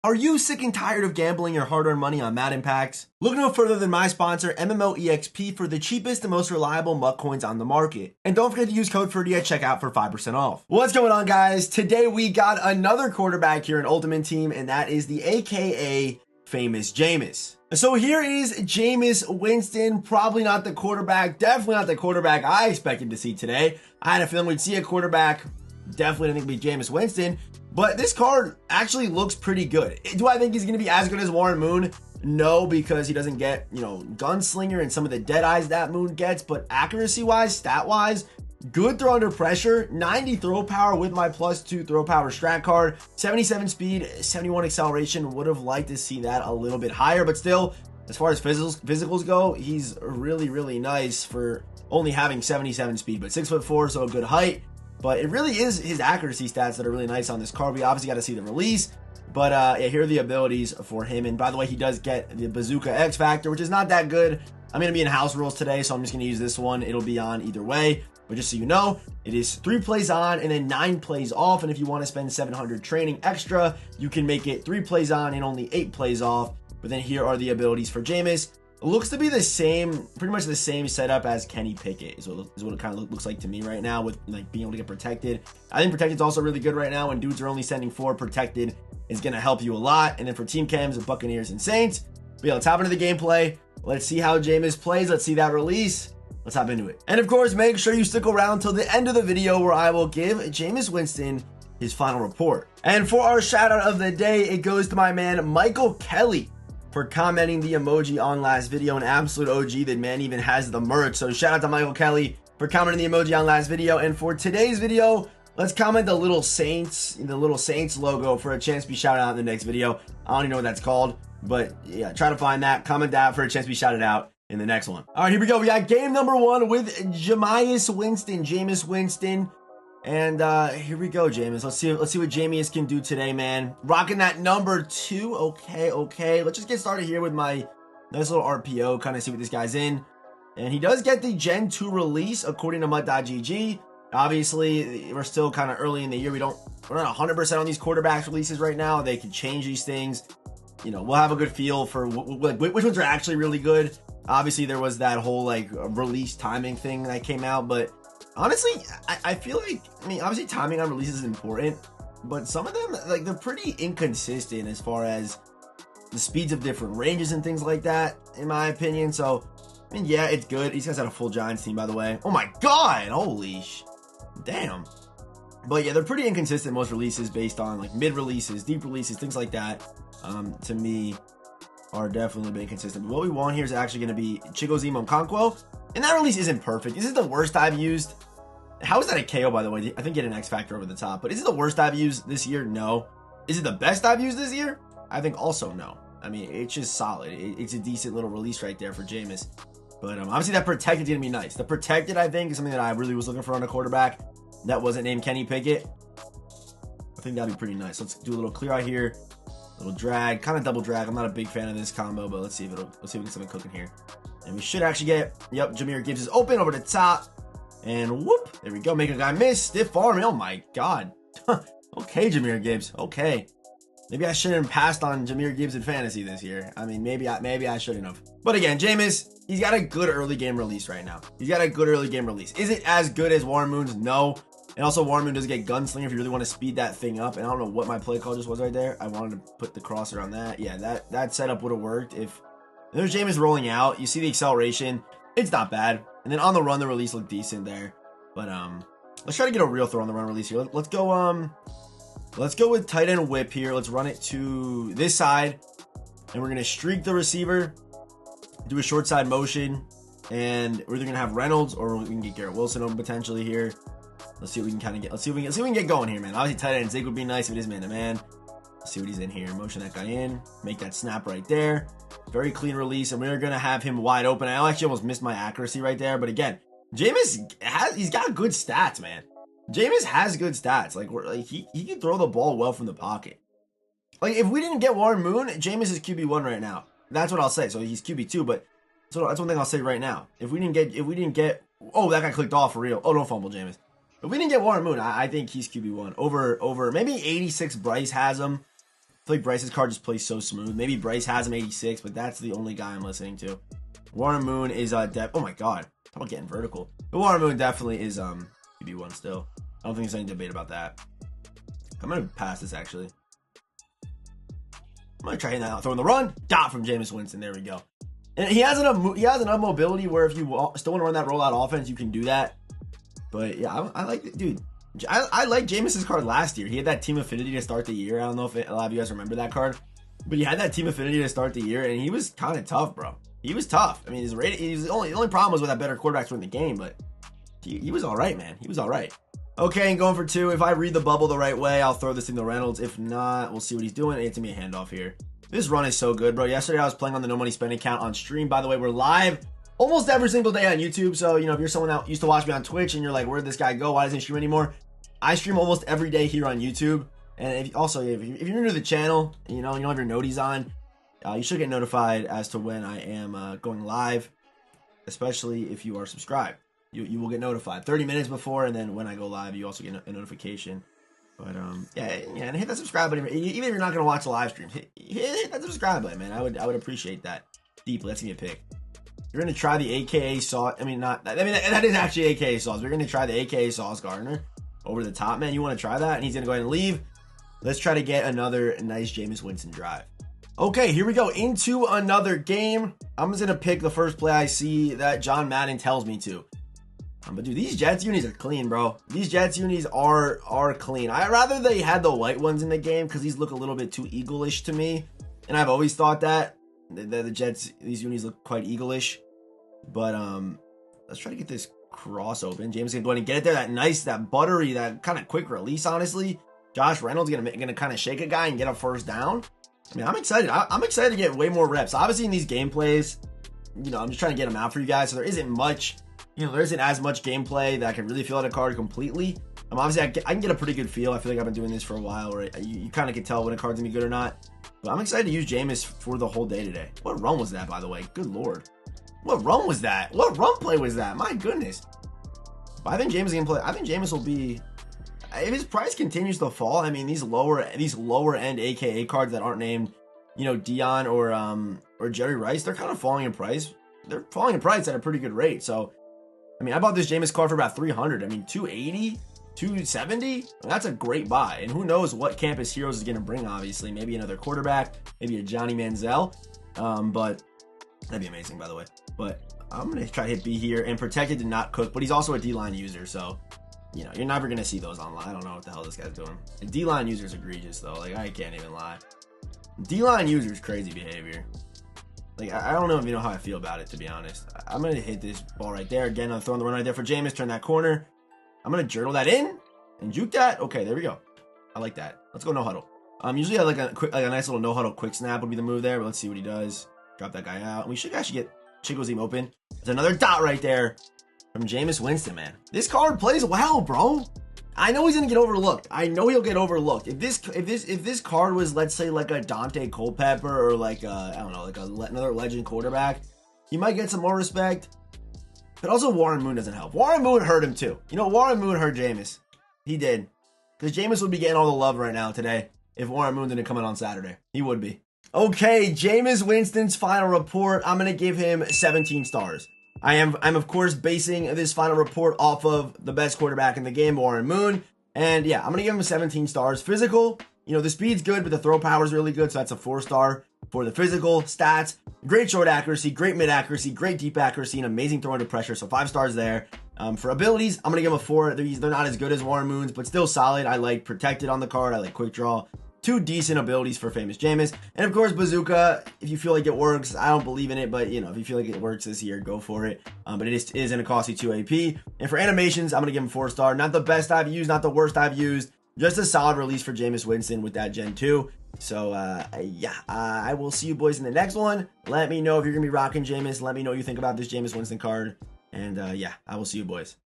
Are you sick and tired of gambling your hard-earned money on Madden packs? Look no further than my sponsor, MMOEXP, for the cheapest and most reliable MUT coins on the market. And don't forget to use code Ferdy at checkout for 5% off. What's going on, guys? Today we got another quarterback here in Ultimate Team, and that is the AKA Famous Jameis. So here is Jameis Winston, probably not the quarterback, definitely not the quarterback I expected to see today. I had a feeling we'd see a quarterback, definitely didn't think it'd be Jameis Winston. But this card actually looks pretty good. Do I think he's going to be as good as Warren Moon? No, because he doesn't get, Gunslinger and some of the dead eyes that Moon gets. But accuracy-wise, stat-wise, good throw under pressure, 90 throw power with my +2 throw power strat card, 77 speed, 71 acceleration. Would have liked to see that a little bit higher. But still, as far as physicals go, he's really, really nice for only having 77 speed. But 6'4", so a good height. But it really is his accuracy stats that are really nice on this card. We obviously got to see the release. But yeah, here are the abilities for him. And by the way, he does get the Bazooka X Factor, which is not that good. I'm going to be in house rules today, so I'm just going to use this one. It'll be on either way. But just so you know, it is 3 plays on and then 9 plays off. And if you want to spend 700 training extra, you can make it 3 plays on and only 8 plays off. But then here are the abilities for Jameis. It looks to be the same, pretty much the same setup as Kenny Pickett is what it kind of looks like to me right now, with like being able to get protected. I think protected's also really good right now. When dudes are only sending 4, protected is going to help you a lot. And then for team cams, Buccaneers and Saints. But yeah, let's hop into the gameplay. Let's see how Jameis plays. Let's see that release. Let's hop into it. And of course, make sure you stick around till the end of the video where I will give Jameis Winston his final report. And for our shout out of the day, it goes to my man Michael Kelly for commenting the emoji on last video. An absolute OG. The man even has the merch. So shout out to Michael Kelly for commenting the emoji on last video. And for today's video, let's comment the little Saints logo for a chance to be shouted out in the next video. I don't even know what that's called, but yeah, try to find that, comment that for a chance to be shouted out in the next one. All right, here we go. We got game number 1 with Jameis Winston. And here we go, Jameis. Let's see what Jameis can do today, man. Rocking that number 2. Okay. Let's just get started here with my nice little RPO, kind of see what this guy's in. And he does get the Gen 2 release according to MUT.gg. Obviously, we're still kind of early in the year. We're not 100% on these quarterbacks releases right now. They can change these things. We'll have a good feel for which ones are actually really good. Obviously, there was that whole release timing thing that came out, but honestly, I feel like, obviously timing on releases is important, but some of them, they're pretty inconsistent as far as the speeds of different ranges and things like that, in my opinion. So, yeah, it's good. These guys had a full Giants team, by the way. Oh my God, holy damn. But yeah, they're pretty inconsistent, most releases, based on mid releases, deep releases, things like that, to me, are definitely being consistent. But what we want here is actually going to be Chigozimo Okonkwo. And that release isn't perfect. This is the worst I've used. How is that a KO, by the way? I think get an X Factor over the top. But is it the worst I've used this year? No. Is it the best I've used this year? I think also no. It's just solid. It's a decent little release right there for Jameis. But obviously that protected is going to be nice. The protected, I think, is something that I really was looking for on a quarterback that wasn't named Kenny Pickett. I think that'd be pretty nice. Let's do a little clear out here. Little drag, kind of double drag. I'm not a big fan of this combo, but let's see if we get something cooking here. And we should actually get, yep, Jahmyr Gibbs is open over the top. And whoop, there we go. Make a guy miss. Stiff arm. Oh my God. Okay, Jahmyr Gibbs. Okay. Maybe I shouldn't have passed on Jahmyr Gibbs in fantasy this year. Maybe I shouldn't have. But again, Jameis, he's got a good early game release right now. Is it as good as Warren Moon's? No. And also, Warren Moon does get Gunslinger if you really want to speed that thing up. And I don't know what my play call just was right there. I wanted to put the crosser on that. Yeah, that setup would have worked if there's Jameis rolling out. You see the acceleration. It's not bad. And then on the run, the release looked decent there. But let's try to get a real throw on the run release here. Let's go with tight end whip here. Let's run it to this side. And we're going to streak the receiver. Do a short side motion. And we're either going to have Reynolds or we can get Garrett Wilson open potentially here. Let's see what we can kind of get. Let's see if we can get going here, man. Obviously, tight end Zig would be nice if it is man-to-man. Let's see what he's in here. Motion that guy in. Make that snap right there. Very clean release, and we're going to have him wide open. I actually almost missed my accuracy right there, but again, Jameis he's got good stats, man. Jameis has good stats. He can throw the ball well from the pocket. If we didn't get Warren Moon, Jameis is QB1 right now. That's what I'll say. So he's QB2, but that's one thing I'll say right now. If we didn't get, oh, that guy clicked off for real. Oh, don't fumble, Jameis. If we didn't get Warren Moon, I think he's QB1 over maybe 86. Bryce has him. feel like Bryce's card just plays so smooth. Maybe Bryce has him 86, but that's the only guy I'm listening to. Warren Moon is oh my god, talk about getting vertical. But Warren Moon definitely is QB1 still. I don't think there's any debate about that. I'm gonna pass this actually. I'm gonna try hitting that out, throwing the run dot from Jameis Winston. There we go. And he has enough mobility where if you still want to run that rollout offense, you can do that. But yeah, I like it, dude. I like Jameis's card last year. He had that team affinity to start the year. I don't know if a lot of you guys remember that card, but he had that team affinity to start the year, and he was kind of tough, bro. He was tough. I mean, his rating. The only problem was with that better quarterbacks win the game, but he was all right, man. He was all right. Okay, and going for 2. If I read the bubble the right way, I'll throw this thing to Reynolds. If not, we'll see what he's doing. It's gonna be a handoff here. This run is so good, bro. Yesterday I was playing on the No Money Spending account on stream. By the way, we're live almost every single day on YouTube. So, you know, if you're someone that used to watch me on Twitch and you're like, where'd this guy go? Why doesn't he stream anymore? I stream almost every day here on YouTube. And if you're new to the channel, you know, and you don't have your noties on, you should get notified as to when I am going live, especially if you are subscribed. You will get notified 30 minutes before, and then when I go live, you also get a notification. But yeah, and hit that subscribe button. Even if you're not gonna watch the live streams, hit that subscribe button, man. I would appreciate that deeply. Let's give me a pick. You're gonna try the AKA sauce. I mean, that is actually AKA sauce. We're gonna try the AKA Sauce Gardner over the top, man. You want to try that? And he's gonna go ahead and leave. Let's try to get another nice Jameis Winston drive. Okay, here we go into another game. I'm just gonna pick the first play I see that John Madden tells me to. But dude, these Jets unis are clean, bro. These Jets unis are clean. I'd rather they had the white ones in the game because these look a little bit too eagle-ish to me. And I've always thought that the Jets, these unis look quite eagle-ish. But let's try to get this cross open. James gonna go ahead and get it there. That nice, that buttery, that kind of quick release, honestly. Josh Reynolds gonna kind of shake a guy and get a first down. I mean, I'm excited. I'm excited to get way more reps. Obviously, in these gameplays, you know, I'm just trying to get them out for you guys. So there isn't much. You know, there isn't as much gameplay that I can really feel out a card completely. Obviously, I can get a pretty good feel. I feel like I've been doing this for a while, where you kind of can tell when a card's gonna be good or not. But I'm excited to use Jameis for the whole day today. What run was that, by the way? Good lord. What run was that? What run play was that? My goodness. But I think Jameis can play. I think Jameis will be, if his price continues to fall. I mean, these lower end AKA cards that aren't named, you know, Dion or Jerry Rice, they're kind of falling in price. They're falling in price at a pretty good rate. So, I mean, I bought this Jameis card for about 300. I mean, 280, 270. That's a great buy. And who knows what Campus Heroes is going to bring, obviously. Maybe another quarterback, maybe a Johnny Manziel. But that'd be amazing, by the way. But I'm going to try to hit B here. And Protected did not cook, but he's also a D-line user. So, you know, you're never going to see those online. I don't know what the hell this guy's doing. The D-line user is egregious, though. Like, I can't even lie. D-line user is crazy behavior. Like, I don't know if you know how I feel about it, to be honest. I'm going to hit this ball right there. Again, I'm throwing the run right there for Jameis. Turn that corner. I'm going to journal that in and juke that. Okay, there we go. I like that. Let's go no huddle. Usually I like a nice little no huddle quick snap would be the move there, but let's see what he does. Drop that guy out. We should actually get Chico's team open. There's another dot right there from Jameis Winston, man. This card plays well, bro. I know he's gonna get overlooked. I know he'll get overlooked. If this card was, let's say, like a Dante Culpepper or like I don't know, like another legend quarterback, he might get some more respect. But also Warren Moon doesn't help. Warren Moon hurt him too. You know, Warren Moon hurt Jameis. He did, because Jameis would be getting all the love right now today if Warren Moon didn't come in on Saturday. He would be. Okay, Jameis Winston's final report. I'm gonna give him 17 stars. I'm of course basing this final report off of the best quarterback in the game, Warren Moon. And yeah, I'm going to give him 17 stars. Physical, you know, the speed's good, but the throw power is really good. So that's a 4-star for the physical. Stats, great short accuracy, great mid accuracy, great deep accuracy, and amazing throw under pressure. So 5 stars there. For abilities, I'm going to give him a 4. They're not as good as Warren Moon's, but still solid. I like Protected on the card. I like Quick Draw. 2 decent abilities for Famous Jameis. And of course, Bazooka, if you feel like it works. I don't believe in it, but you know, if you feel like it works this year, go for it. But it is going to cost you 2 AP. And for animations, I'm going to give him 4-star. Not the best I've used, not the worst I've used. Just a solid release for Jameis Winston with that Gen 2. So, yeah, I will see you boys in the next one. Let me know if you're going to be rocking Jameis. Let me know what you think about this Jameis Winston card. And, yeah, I will see you boys.